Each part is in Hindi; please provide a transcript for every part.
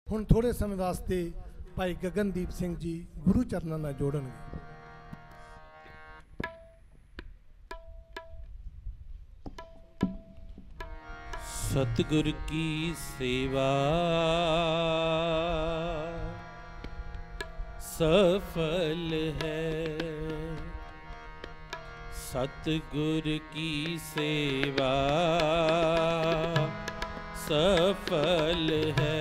हुण थोड़े समय वास्ते भाई गगनदीप सिंह जी गुरु चरणों में जोड़नगे। सतगुर की सेवा सफल है, सतगुर की सेवा सफल है,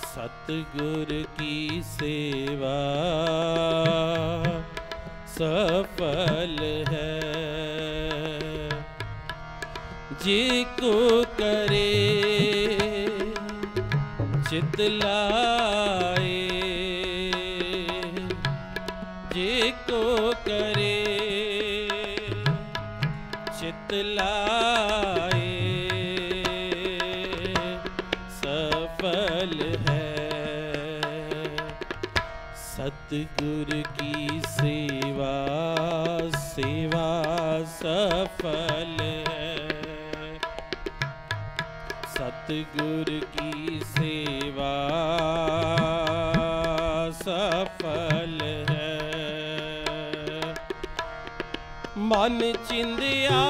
सतगुर की सेवा सफल है। जिको करे चित लाए, जिको करे चित लाए सफल है, सतगुर की सेवा सेवा सफल है, सतगुर की सेवा सफल है। मन चिंदिया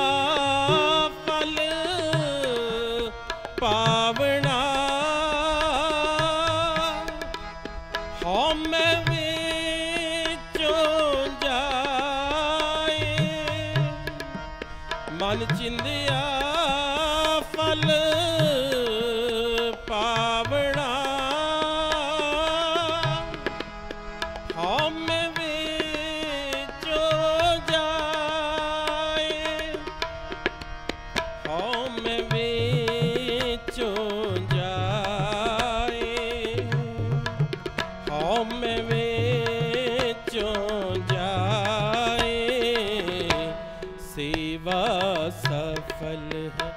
फल पावना, हम विचों जाए, मन चिंदिया फल पावना, हम विचों जाए, हम विचों जाए, हम विचों जाए सेवा सफल है,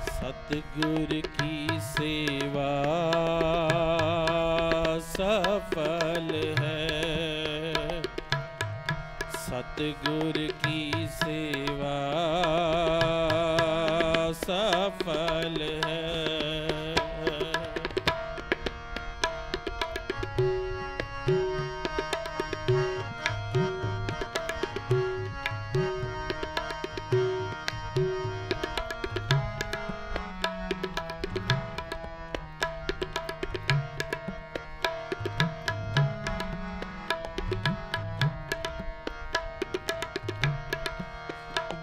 सतगुर की सेवा सफल है, सतगुर की सेवा सफल है।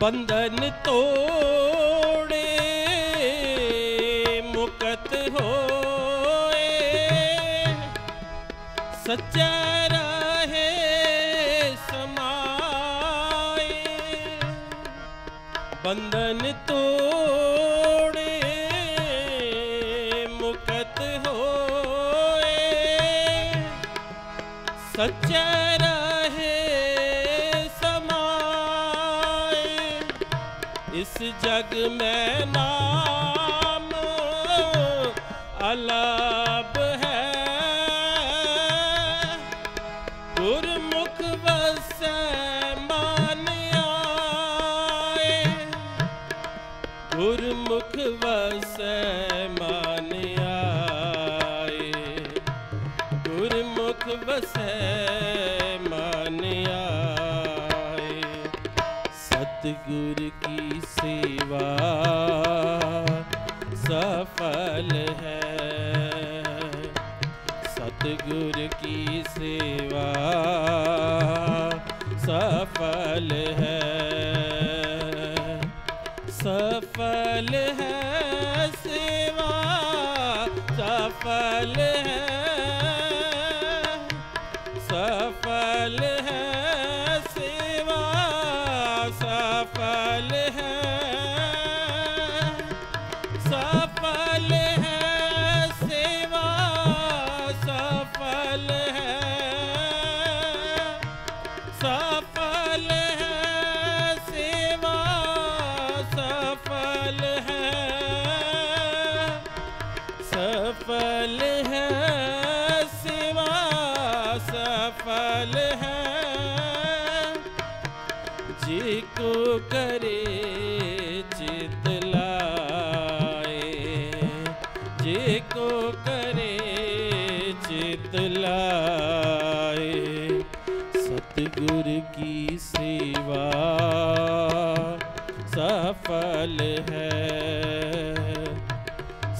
बंधन तोड़े मुक्त होए, सच्चा रहे समाए, बंधन तोड़े मुक्त होए, सच्चा इस जग में नाम अलग है, गुरमुख वसै मान आए, गुरमुख वसै मान आए, गुरमुख वसै मान आए, सतगुर की सेवा सफल है, सतगुर की सेवा सफल है, सफल है सेवा सफल है, सफल है सेवा सफल है, सफल है सेवा सफल है, सफल है सेवा सफल है, सफल है सेवा सफल है, जिको करे चित लाए, जे को करे चित लाए, सतगुर की सेवा सफल है,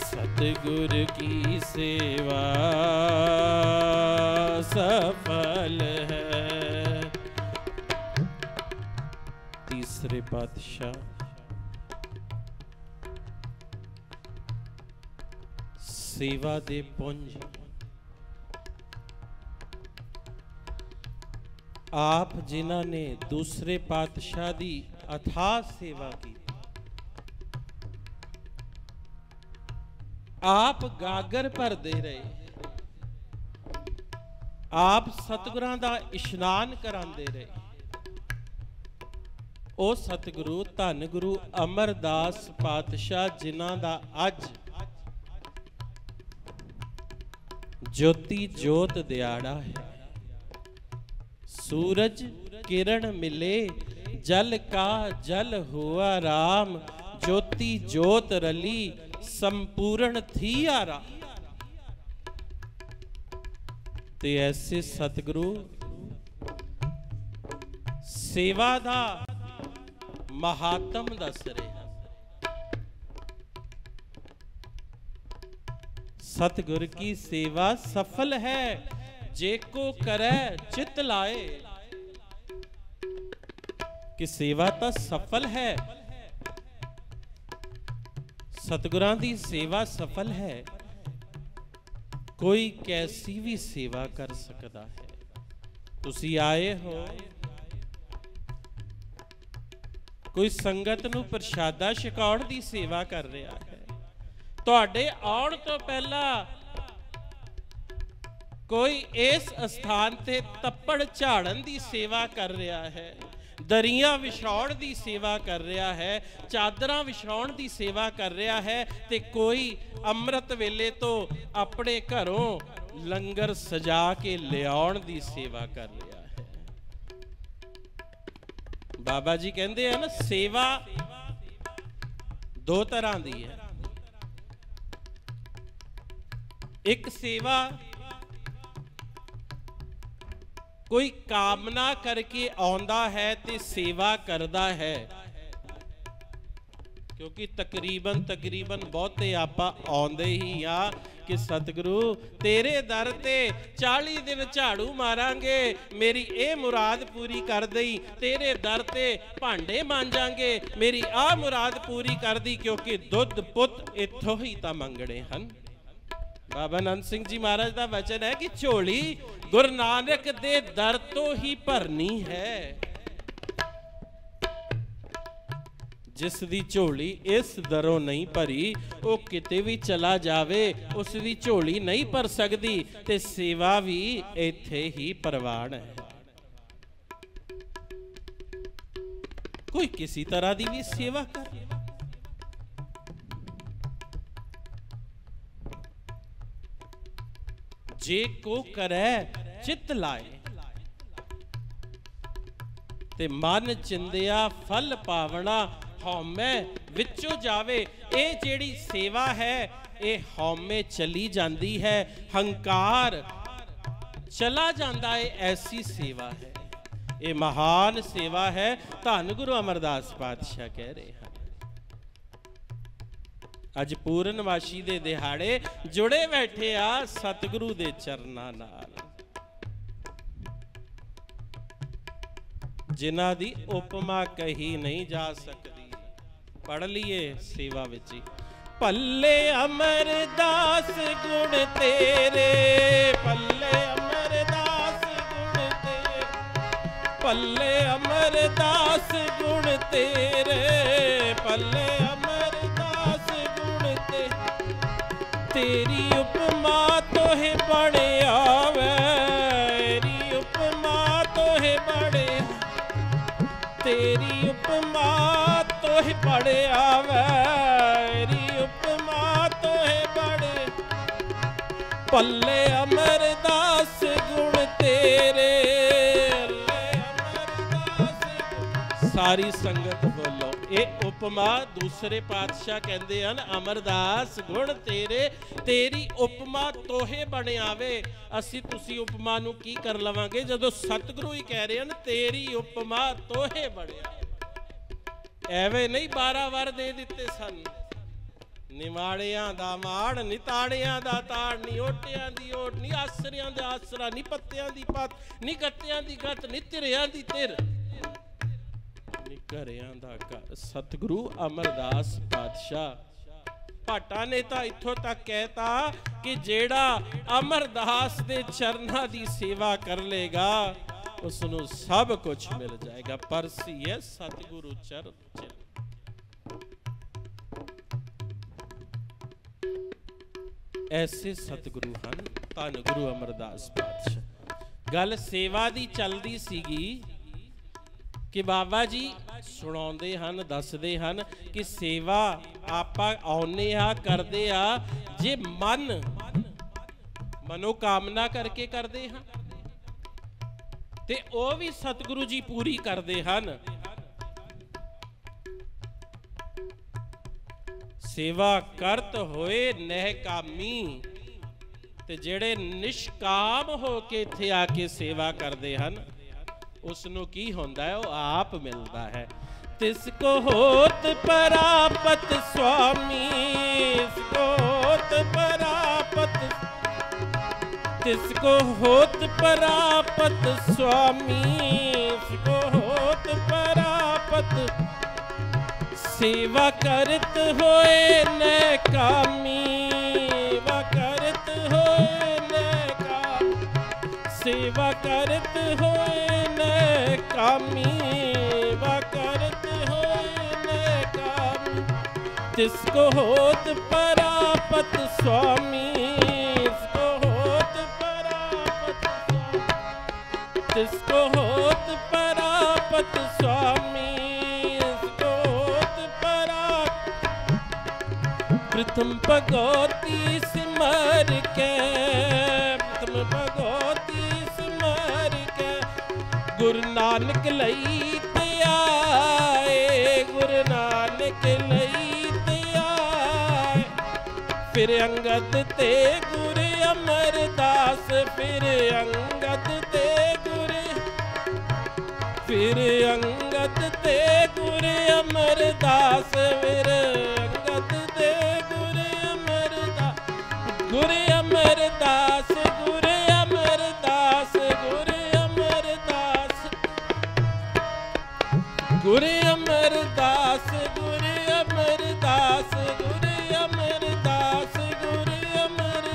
सतगुर की सेवा सफल है। तीसरे पातशाह सेवा दे पुंज आप जिन्हां ने दूसरे पातशाह दी अथाह सेवा की, आप गागर भर दे रहे, आप सतगुरां दा इशनान करांदे रहे। ओ सतगुरु धन गुरु अमरदास पातशाह जिन्हां दा अज ज्योति जोत दिहाड़ा है, सूरज किरण मिले जल का जल हुआ राम, ज्योति जोत रली संपूर्ण थी आराम। ते ऐसे सतगुरु सेवा दा महात्म दस रहे हैं। सतगुर की सेवा सफल है, जे को करे चित लाए। कि सेवा तो सफल है, सतगुरां दी सेवा सफल है, कोई कैसी भी सेवा कर सकता है। तुसी आए हो, कोई संगत नूं प्रशादा छकाउण दी सेवा कर रहा है, तुहाडे आउण तो पहला कोई इस स्थान ते तप्पड़ झाड़न दी सेवा कर रहा है, दरियां विछाउण दी सेवा कर रहा है, चादरां विछाउण दी सेवा कर रहा है, ते कोई अमृत वेले तो अपने घरों लंगर सजा के लियाउण दी सेवा कर रहा है। बाबा जी कहते हैं ना, सेवा दो तरह दी है। एक सेवा कोई कामना करके आंदा है ते सेवा करदा है, क्योंकि तकरीबन बहुते आपां आउंदे ही आ कि सतगुरु तेरे दर ते 40 दिन झाड़ू मारांगे, मेरी ए मुराद पूरी कर दई, तेरे दर ते भांडे मांजांगे, मेरी आ मुराद पूरी कर दी, क्योंकि दुध पुत इत्थों ही तां मंगणे हन। बाबा नंद सिंह जी महाराज का वचन है कि झोली गुरु नानक दे दर तो ही भरनी है। जिस दी झोली इस दरों नहीं भरी, वो किते भी चला जावे उस दी झोली नहीं भर सकती, ते सेवा भी इत्थे ही प्रवान है। कोई किसी तरह की भी सेवा कर, जे को करे चित लाए, ते मन चिंदिया फल पावना, हौमे विचों जावे। ये जेड़ी सेवा है ये हौमे चली जाती है, हंकार चला जाता है, ऐसी सेवा है। ये महान सेवा है, धन गुरु अमरदास पातशाह कह रहे हैं। अज पूर्णमाशी दे दिहाड़े जुड़े बैठे आ सतगुरु दे चरनां नाल, जिन्हां दी उपमा कही नहीं जा सकती। पढ़ लीए सेवा विच ही। पल्ले अमरदास गुण तेरे, पल्ले अमरदास गुण तेरे, पल्ले अमरदास गुण तेरे, पल्ले तेरी उपमा तो है बड़े आवे, तेरी उपमा तो है बड़े, तेरी उपमा तो है बड़े आवे, तेरी उपमा तो है बड़े, पल्ले अमरदास गुण तेरे, पल्ले अमरदास गुण। सारी संगत बोलो ਇਹ ਉਪਮਾ ਦੂਸਰੇ ਪਾਤਸ਼ਾਹ ਕਹਿੰਦੇ ਹਨ, ਅਮਰਦਾਸ ਗੁਣ ਤੇਰੇ ਤੇਰੀ ਉਪਮਾ ਤੋਹੇ ਬਣਿਆਵੇ। ਅਸੀਂ ਤੁਸੀਂ ਉਪਮਾ ਨੂੰ ਕੀ ਕਰ ਲਵਾਂਗੇ ਜਦੋਂ ਸਤਿਗੁਰੂ ਹੀ ਕਹਿ ਰਹੇ ਹਨ ਤੇਰੀ ਉਪਮਾ ਤੋਹੇ ਬਣਿਆ। ਐਵੇਂ ਨਹੀਂ 12 ਵਾਰ ਦੇ ਦਿੱਤੇ ਸਨ। ਨਿਮਾੜਿਆਂ ਦਾ ਮਾੜ, ਨਿਤਾੜਿਆਂ ਦਾ ਤਾੜ, ਨੀ ਓਟਿਆਂ ਦੀ ਓਟ, ਨੀ ਆਸਰਿਆਂ ਦਾ ਆਸਰਾ, ਨੀ ਪੱਤਿਆਂ ਦੀ ਪੱਤ, ਨੀ ਗੱਤਿਆਂ ਦੀ ਗੱਤ, ਨੀ ਧਿਰਿਆਂ ਦੀ ਧਿਰ, ਨੀ ਘਰਿਆਂ ਦਾ ਘਰ। ਸਤਿਗੁਰੂ ਅਮਰਦਾਸ ਪਾਤਸ਼ਾਹ ਭਾਟਾ ਨੇ ਤਾਂ ਇੱਥੋਂ ਤੱਕ ਕਹਿਤਾ ਕਿ ਜਿਹੜਾ ਅਮਰਦਾਸ ਦੇ ਚਰਨਾਂ ਦੀ ਸੇਵਾ ਕਰ ਲੇਗਾ ਉਸ ਨੂੰ ਸਭ ਕੁਝ ਮਿਲ ਜਾਏਗਾ। ਪਰਸੀ ਹੈ ਸਤਿਗੁਰੂ ਚਰਨ ਚ। ਐਸੇ ਸਤਿਗੁਰੂ ਹਨ ਧੰਨ ਗੁਰੂ ਅਮਰਦਾਸ ਪਾਤਸ਼ਾਹ। ਗੱਲ ਸੇਵਾ ਦੀ ਚੱਲਦੀ ਸੀਗੀ ਕਿ ਬਾਬਾ ਜੀ ਸੁਣਾਉਂਦੇ ਹਨ, ਦੱਸਦੇ ਹਨ ਕਿ ਸੇਵਾ ਆਪਾਂ ਆਉਨੇ ਆ, ਕਰਦੇ ਆ ਜੇ ਮਨੋਕਾਮਨਾ ਕਰਕੇ ਕਰਦੇ ਹਾਂ ਤੇ ਉਹ ਵੀ ਸਤਿਗੁਰੂ ਜੀ ਪੂਰੀ ਕਰਦੇ ਹਨ। ਸੇਵਾ ਕਰਤ ਹੋਏ ਨਹਿਕਾਮੀ, ਤੇ ਜਿਹੜੇ ਨਿਸ਼ਕਾਮ ਹੋ ਕੇ ਇੱਥੇ ਆ ਕੇ ਸੇਵਾ ਕਰਦੇ ਹਨ ਉਸ ਨੂੰ ਕੀ ਹੁੰਦਾ ਹੈ? ਉਹ ਆਪ ਮਿਲਦਾ ਹੈ। ਤਿਸ ਕੋ ਹੋਤ ਪਰਾਪਤ ਸੁਆਮੀ, ਤਿਸ ਕੋ ਹੋਤ ਪਰਾਪਤ, ਤਿਸ ਕੋ ਹੋਤ ਪਰਾਪਤ ਸੁਆਮੀ, ਤਿਸ ਕੋ ਹੋਤ ਪਰਾਪਤ। सेवा करत होए नैकामी, सेवा करत होए नैकामी, सेवा करत होए नैकामी, सेवा करत होए नैकामी। तिसको होत परापत स्वामी, तिसको होत परापत स्वामी, तिसको होत परापत स्वामी। प्रथम भगवती सिमर के, प्रथम भगवती सिमर के, गुरु नानक लई ते आए, गुरु नानक लई ते आए। फिर अंगद ते गुरु अमरदास, फिर अंगद ते गुरु, फिर अंगद ते गुरु अमरदास, फिर अंगद ते गुरु अमरदास, गुरु अमरदास, गुरु अमरदास, गुरु अमरदास, गुरु अमरदास, गुरु अमरदास, गुरु अमर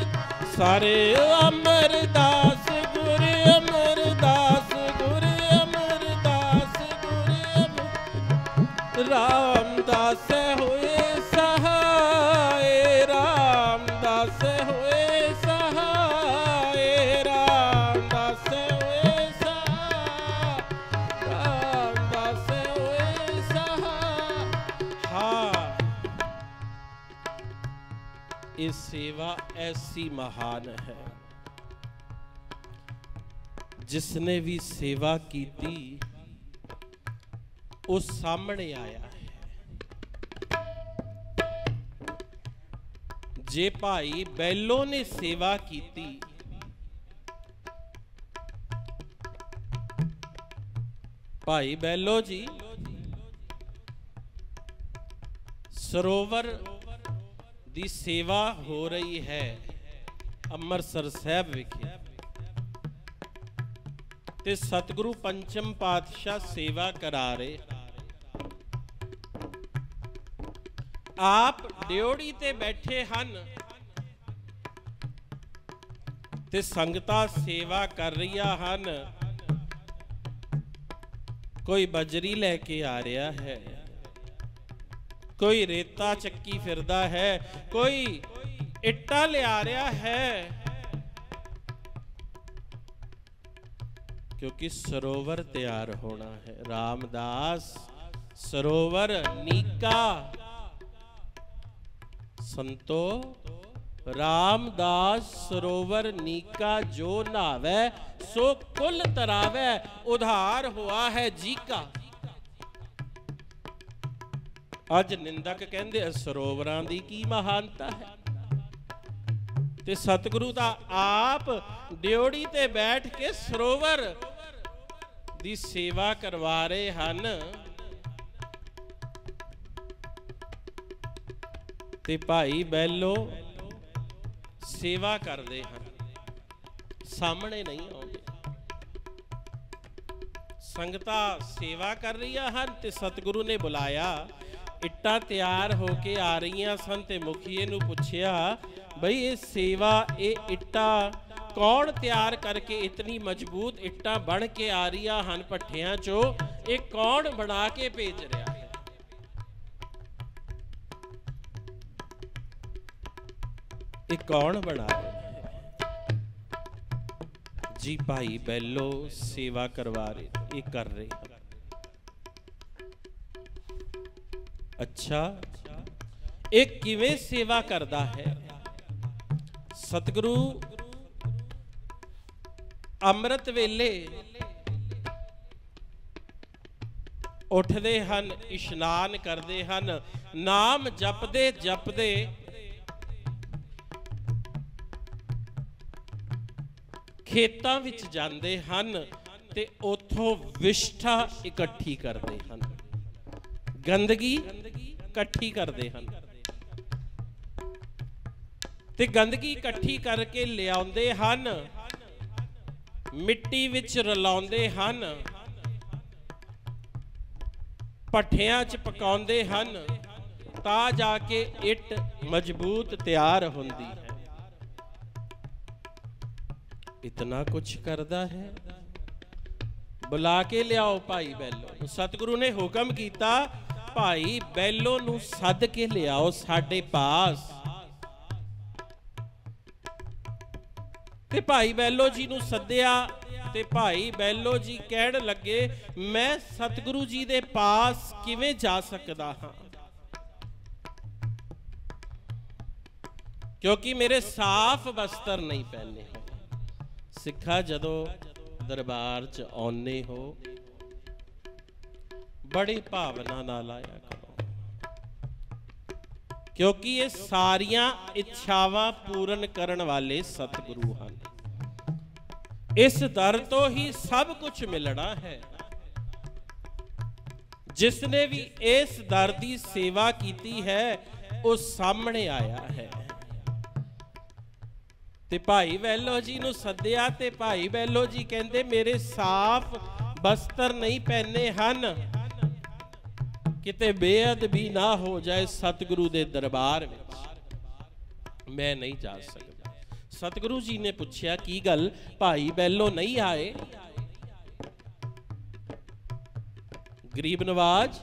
सारे अमरदास, गुरु अमरदास, गुरु अमरदास, गुरु अमर। रामदास होए सहाय, रामदास होए सहाय, रामदास होए सहाय, रामदास होए सहाय। हाँ, ये सेवा ऐसी महान है, जिसने भी सेवा की थी वो सामने आया है। जे भाई बैलो ने सेवा की थी, भाई बैलो जी सरोवर दी सेवा हो रही है ਅੰਮ੍ਰਿਤਸਰ ਸਾਹਿਬ ਵਿਖੇ ਤੇ ਸਤਿਗੁਰੂ ਪੰਚਮ ਪਾਤਸ਼ਾਹ ਸੇਵਾ ਕਰਾ ਰਹੇ। ਆਪ ਡਿਉੜੀ ਤੇ ਬੈਠੇ ਹਨ ਤੇ ਸੰਗਤਾਂ ਸੇਵਾ ਕਰ ਰਹੀਆਂ ਹਨ। ਕੋਈ ਬਜਰੀ ਲੈ ਕੇ ਆ ਰਿਹਾ ਹੈ, ਕੋਈ ਰੇਤਾ ਚੱਕੀ ਫਿਰਦਾ ਹੈ, ਕੋਈ ਇੱਟਾਂ ਲਿਆ ਰਿਹਾ ਹੈ, क्योंकि सरोवर तैयार होना है। रामदास सरोवर नीका संतो, रामदास सरोवर नीका जो नहावे सो कुल तरावे, उधार हुआ है जी का। अज निंदक कहंदे सरोवरां दी की महानता है, ते सतगुरु दा आप ड्योड़ी ते बैठ के सरोवर दी सेवा करवा रहे हन। ते भाई बैलो सेवा करते हैं, सामने नहीं आउंदे। संगतां सेवा कर रही हैं ते सतगुरु ने बुलाया। इट्टां तैयार होके आ रही सन ते मुखिए नूं पुछया, बई ये सेवा ये इट्टां कौन तैयार करके इतनी मजबूत इट्टां बन के आ रही हैं भट्ठियां चो, ये कौन बना के भेज रहा है? ये कौन बना रहे हैं? जी भाई बैलो सेवा करवा रहे, ये कर रहे हैं। अच्छा, एक किवें सेवा करता है? सतगुरु अमृत वेले उठते हन, इशनान करते हन, नाम जपदे जपदे खेतां विच जांदे हन ते उथों विष्ठा इकट्ठी करते हन, गंदगी इकट्ठी करते हन ते गंदगी इकट्ठी करके लियाउंदे हन, मिट्टी विच रलाउंदे हन, भट्ठियां च पकाउंदे हन, तां जाके इट मजबूत तैयार हुंदी है। इतना कुछ करदा है। बुला के लियाओ भाई बैलो। सतगुरु ने हुक्म किया, भाई बैलो नूं सद के लियाओ साडे पास। ते भाई बैलो जी नूं सद्या ते भाई बैलो जी कहण लगे, मैं सतगुरु जी दे पास किवें जा सकदा हां, क्योंकि मेरे साफ वस्त्र नहीं पहने। सिखा जदों दरबार च आउने हो, बड़ी भावना नाल आया करो, क्योंकि ये सारियां इच्छावां पूर्ण करन वाले सतगुरु हन। इस दर तो ही सब कुछ मिलना है। जिसने भी इस दर की सेवा की है, वो सामने आया है। ते भाई बैलो जी नूं सद्या ते भाई बैलो जी कहंदे, मेरे साफ वस्त्र नहीं पहने हन, किते बेअदबी ना हो जाए सतगुरु दे दरबार विच, मैं नहीं जा सकता। सतगुरु जी ने पूछया, की गल भाई बैलो नहीं आए? गरीब नवाज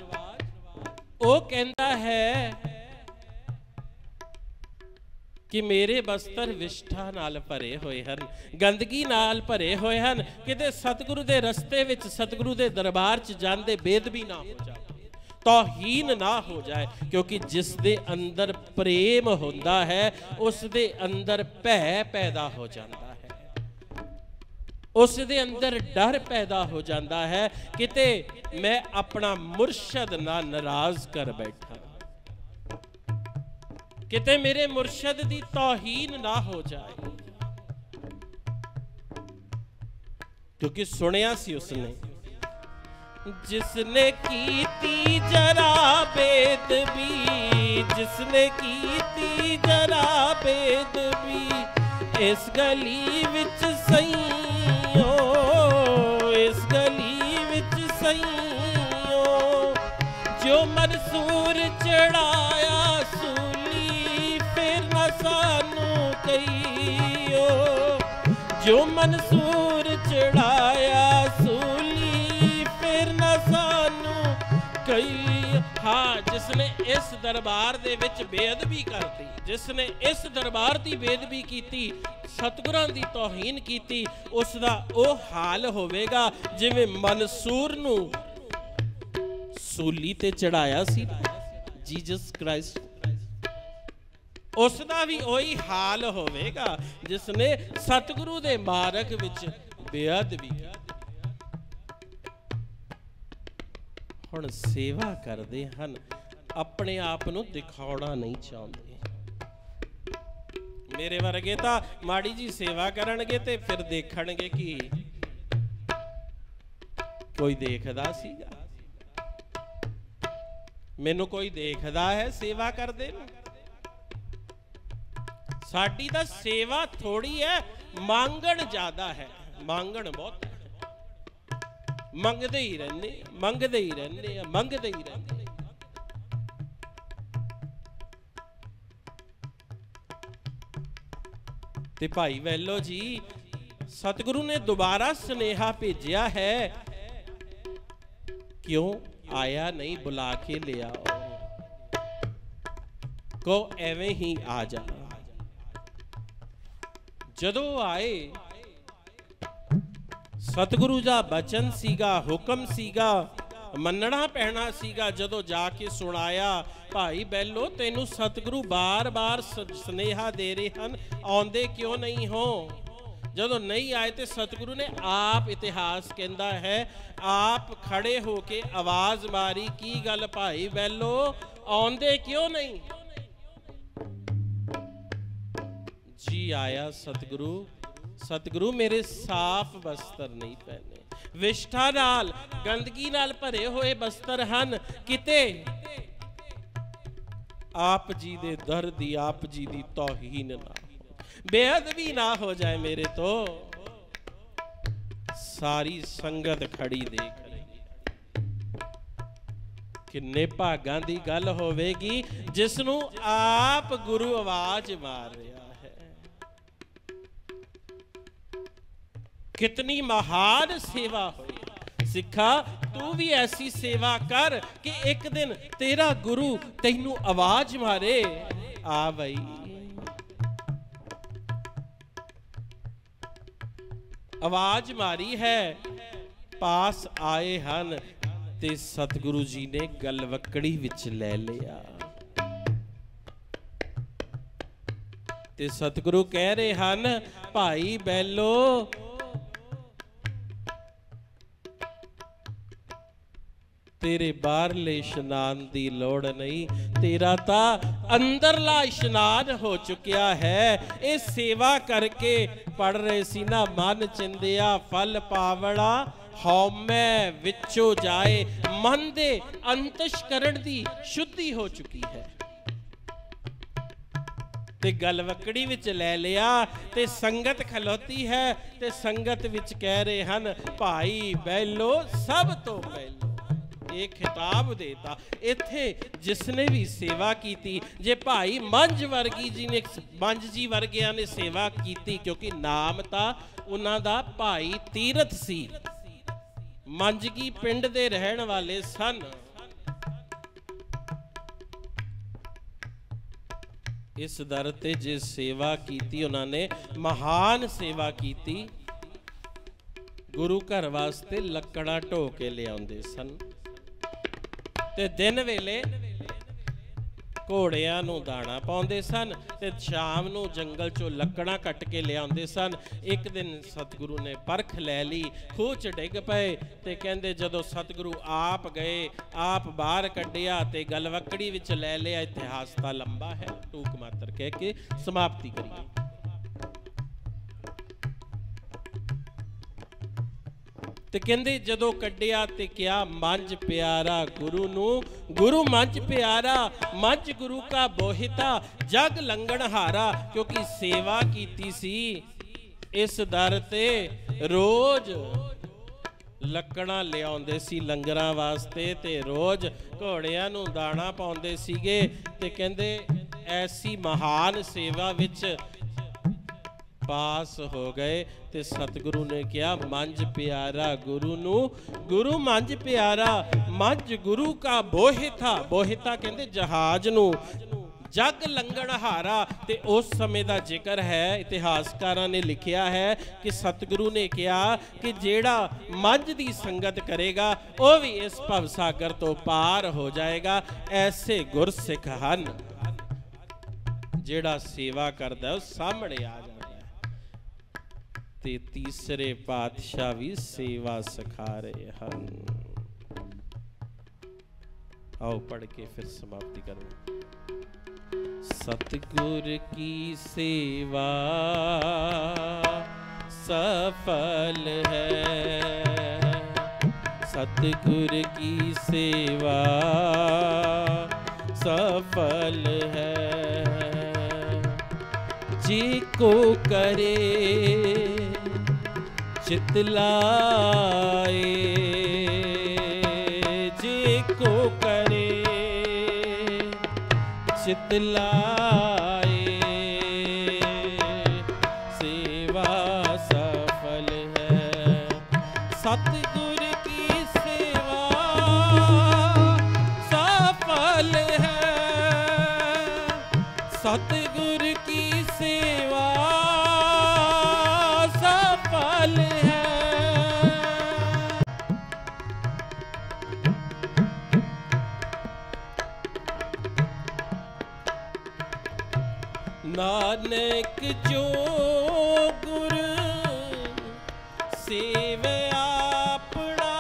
वो कहता है कि मेरे वस्त्र विष्ठा नाल भरे हुए हैं, गंदगी नाल भरे हुए हैं, किते सतगुरु दे रस्ते विच सतगुरु दे दरबार च जांदे बेदबी ना हो जाए, तौहीन ना हो जाए। क्योंकि जिस दे अंदर प्रेम होंदा है, उस दे अंदर भय पैदा हो जाता है, उस दे अंदर डर पैदा हो जाता है, किते मैं अपना मुर्शद ना नाराज कर बैठा, किते मेरे मुर्शद दी तौहीन ना हो जाए। क्योंकि सुनिया सी उसने, जिसने कीती जरा बेदबी, जिसने कीती जरा बेदबी, इस गली विच सईओ, इस गली विच सईओ, जो मंसूर चढ़ाया सानू कहियो, जो मंसूर चढ़ाया सूली, फिर न सानू कही। हाँ, जिसने इस दरबार दे विच बेअदबी करती, जिसने इस दरबार की बेअदबी की, सतगुरां दी तौहीन की, उसदा ओ हाल होवेगा जिवें मंसूर नू सूली ते चढ़ाया सी जीसस क्राइस्ट, उसका भी वही हाल होवेगा जिसने सतगुरु दे मार्ग विच बेअदबी की। हुण सेवा करदे हन, अपने आप नूं दिखाउणा नहीं चाहुंदे। मेरे वर्गे तां माड़ी जी सेवा करनगे ते फिर देखणगे कि कोई देखदा सीगा, मैनू कोई देखदा है सेवा करदे नूं। साडी तां सेवा थोड़ी है, मांगण ज्यादा है, मांगण बहुत है। मंगदे ही रहंदे, मंगदे ही रहंदे, मंगदे ही रहंदे। ते भाई वैलो जी सतगुरु ने दोबारा सुनेहा भेजिया है, क्यों आया नहीं, बुला के ले आओ, को एवें ही आ जा। जदों आए सतगुरु दा बचन सीगा, हुक्म सीगा, मनना पैना सीगा। जदों जाके सुनाया, भाई बैलो तेनू सतगुरु बार बार स्नेहा दे रहे हैं, आउंदे क्यों नहीं हो। जदों नहीं आए तो सतगुरु ने आप, इतिहास कहता है, आप खड़े होके आवाज मारी, की गल भाई बैलो आउंदे क्यों नहीं। जी आया सतगुरु, सतगुरु मेरे साफ बस्तर नहीं पहने, विष्ठा नाल गंदगी नाल भरे हुए बस्तर हन, किते आप जी दे दर दी, आप जी दी तौहीन ना हो, बेअदबी ना हो जाए मेरे तो। सारी संगत खड़ी देख रही, किन्ने भागां दी गल होवेगी जिसनू आप गुरु आवाज मार रहा है। कितनी महान सेवा हुई। सिखा तू भी ऐसी सेवा कर कि एक दिन तेरा गुरु तैनू आवाज मारे, आ भाई। आवाज मारी है, पास आए हन ते सतगुरु जी ने गलवकड़ी विच ले लिया। ते सतगुरु कह रहे हन, भाई बैलो तेरे बाहरले इशनान दी लोड़ नहीं, तेरा ता अंदरला इशनान हो चुकिया है। ये सेवा करके पढ़ रहे सी ना, मन चिंदिया फल पावड़ा, हौमै विचो जाए, मन दे अंतशकरण दी शुद्धि हो चुकी है। ते गलवकड़ी विच ले लिया, ते संगत खलोती है, ते संगत विच कह रहे हन, भाई बैलो सब तो बैलो। एक खिताब देता इत्थे जिसने भी सेवा की, जे भाई मंझ वर्गी जी ने, मंझ जी वर्गिया ने सेवा की, क्योंकि नाम था उन्हां दा भाई तीरथ सी, मंझगी पिंड दे रहन वाले सन। इस दर ते जे सेवा की, उन्होंने महान सेवा की। गुरु घर वास्ते लकड़ा ढो के ले आउंदे सन, ते दिन वेले घोड़ियां नूं दाना पाउंदे सन, ते शाम नूं जंगल चों लकड़ां कट के ले आउंदे सन। एक दिन सतगुरु ने परख लै ली, खूह च डिग पए, ते कहंदे जदों सतगुरु आप गए, आप बाहर कढ़िया ते गलवकड़ी विच ले लिया। इतिहास तां लंबा है, टूक मात्र कह के समाप्ति करिए। ते कहंदे जदों कढ़िया ते क्या मंझ प्यारा गुरु नू, गुरु मंझ प्यारा, मंझ गुरु का बोहिता, जग लंघन हारा। क्योंकि सेवा कीती सी इस दर ते, रोज लकड़ा ले आउंदे सी लंगरां वास्ते, ते रोज घोड़ियां नू दाना पाउंदे सीगे। ते कहंदे ऐसी महान सेवा विच पास हो गए, ते सतगुरु ने कहा मंझ प्यारा गुरु नू, गुरु मंझ प्यारा, मंझ गुरु का बोहिता। बोहिता कहंदे जहाज नू, जग लंघन हारा। ते उस समय का जिक्र है, इतिहासकारां ने लिखिया है कि सतगुरु ने कहा कि जेड़ा मंझ दी संगत करेगा वह भी इस भवसागर तो पार हो जाएगा। ऐसे गुरसिख हन, जेड़ा सेवा करदा है सामने आ जाता है। ते तीसरे पातशाह भी सेवा सिखा रहे हैं। आओ पढ़ के फिर समाप्ति करो। सतगुर की सेवा सफल है, सतगुर की सेवा सफल है। जी को करे चित लाए, जी को करे चित लाए, सेवा सफल है। सतगुर की सेवा सफल है, सतगुर की सेवा सफल है। नानक जो गुर सेवे आपड़ा,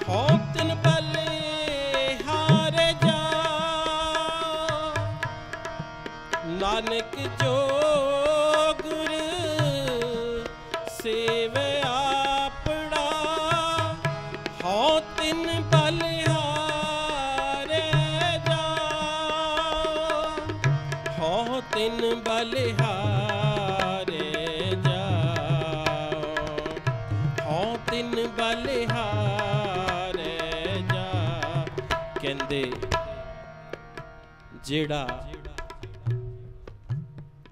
हों तिन भले हार जा। नानक जो गुर सेवे आपड़ा, हों तिन भले तिन बलिहारे जाओ, हों तिन बलिहारे जा। कहंदे जेड़ा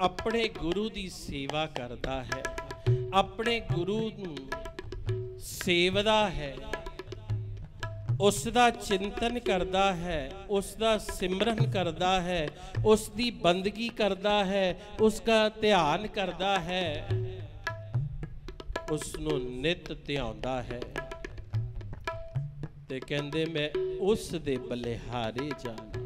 अपने गुरु दी सेवा करता है, अपने गुरु नूं सेवदा है, उसका चिंतन करता है, उसका सिमरन करता है, उसकी बंदगी करता है, उसका ध्यान करता है, उसनों नित ध्याउंदा है, ते कहंदे मैं उस दे बलिहारे जाना।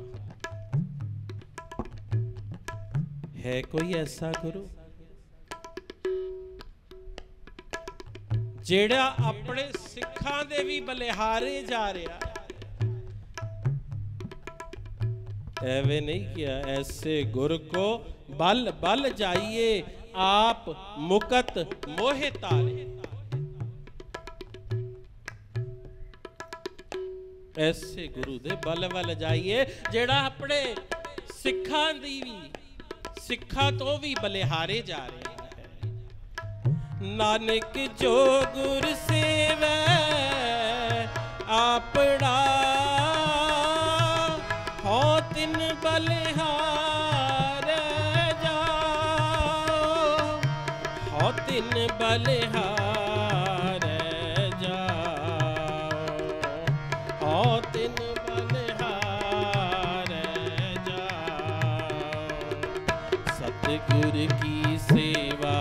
है कोई ऐसा गुरु जेड़ा अपने सिखां दे भी बलिहारे जा रहा? ऐवे नहीं किया। ऐसे गुर को बल बल जाइए, आप मुकत मोहे तारे। ऐसे गुरु दे बल बल जाइए जेड़ा अपने सिखां दी भी सिखां तो भी बलिहारे जा रहे। नानक जो गुर सेवै आपड़ा, हों तिन बलिहारे जाओ, हों तिन बलिहारे जाओ, हों तिन बलिहारे जाओ। सतगुर की सेवा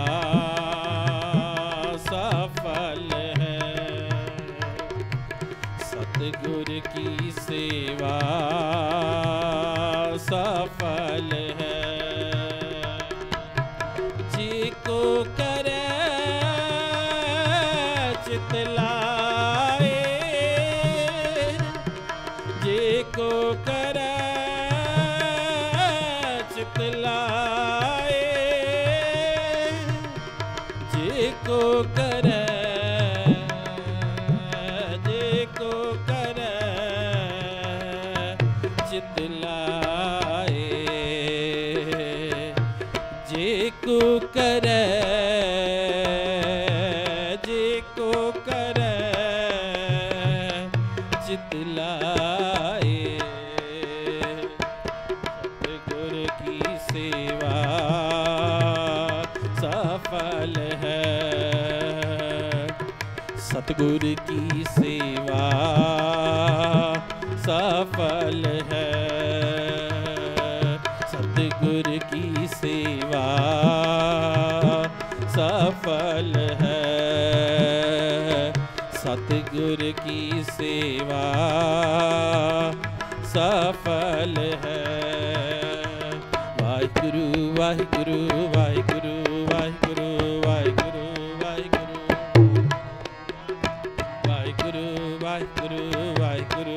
सफल है, सतगुर की सेवा सफल है। जी को करे चित लाए, जी को करे चित लाए, जी को करे, जी को करे चित लाए, जी को करे, जी को करे चित लाए। सतगुर की सेवा सफल है, सतगुर की सेवा सफल है, सतगुर की सेवा सफल है, सतगुर की सेवा सफल है। वाहिगुरु वाहिगुरु वाहिगुरु वाहिगुरु वाहिगुरु वाहिगुरु वाहिगुरु वाहिगुरु वाहिगुरु